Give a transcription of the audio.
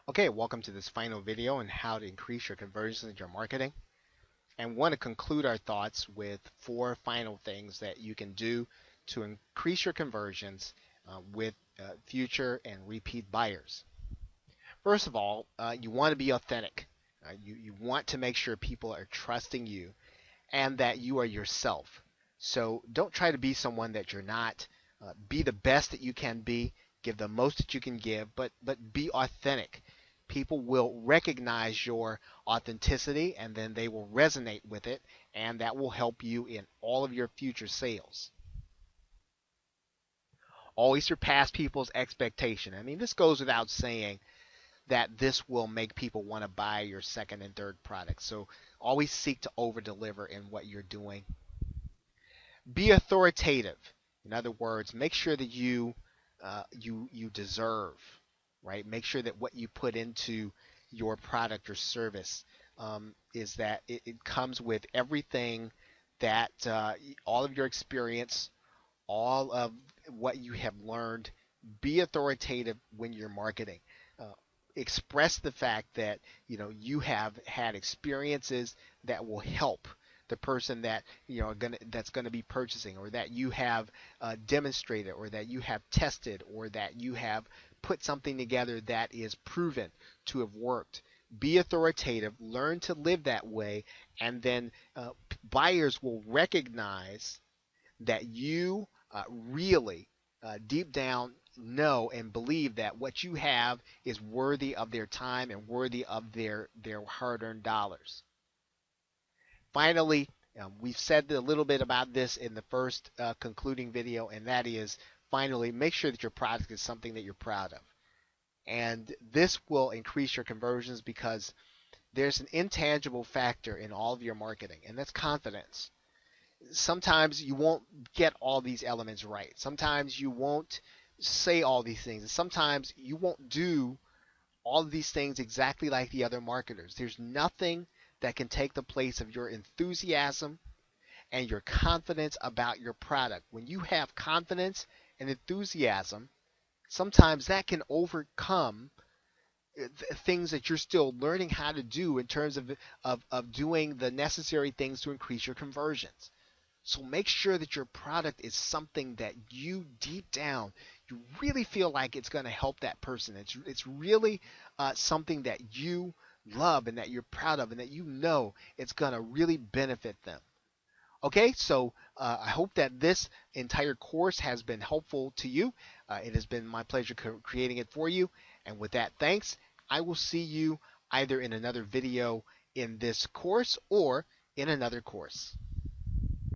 Okay, welcome to this final video on how to increase your conversions in your marketing. And want to conclude our thoughts with four final things that you can do to increase your conversions with future and repeat buyers. First of all, you want to be authentic. You want to make sure people are trusting you and that you are yourself. So don't try to be someone that you're not. Be the best that you can be. Give the most that you can give, but be authentic. People will recognize your authenticity and then they will resonate with it, and that will help you in all of your future sales. Always surpass people's expectation. I mean, this goes without saying that this will make people want to buy your second and third product. So always seek to over deliver in what you're doing. Be authoritative. In other words, make sure that you deserve, right? Make sure that what you put into your product or service is that it comes with everything that all of your experience, all of what you have learned. Be authoritative when you're marketing. Uh, Express the fact that you have had experiences that will help the person that that's going to be purchasing, or that you have demonstrated, or that you have tested, or that you have put something together that is proven to have worked. Be authoritative, learn to live that way, and then buyers will recognize that you really deep down know and believe that what you have is worthy of their time and worthy of their hard-earned dollars. Finally, we've said a little bit about this in the first concluding video, and that is finally make sure that your product is something that you're proud of. And this will increase your conversions because there's an intangible factor in all of your marketing, and that's confidence. Sometimes you won't get all these elements right. Sometimes you won't say all these things. And sometimes you won't do all of these things exactly like the other marketers. There's nothing that can take the place of your enthusiasm and your confidence about your product. When you have confidence and enthusiasm, sometimes that can overcome things that you're still learning how to do in terms of doing the necessary things to increase your conversions. So make sure that your product is something that you deep down, you really feel like it's going to help that person. It's really something that you love and that you're proud of and that you know it's going to really benefit them. Okay, so I hope that this entire course has been helpful to you. It has been my pleasure creating it for you. And with that, thanks. I will see you either in another video in this course or in another course.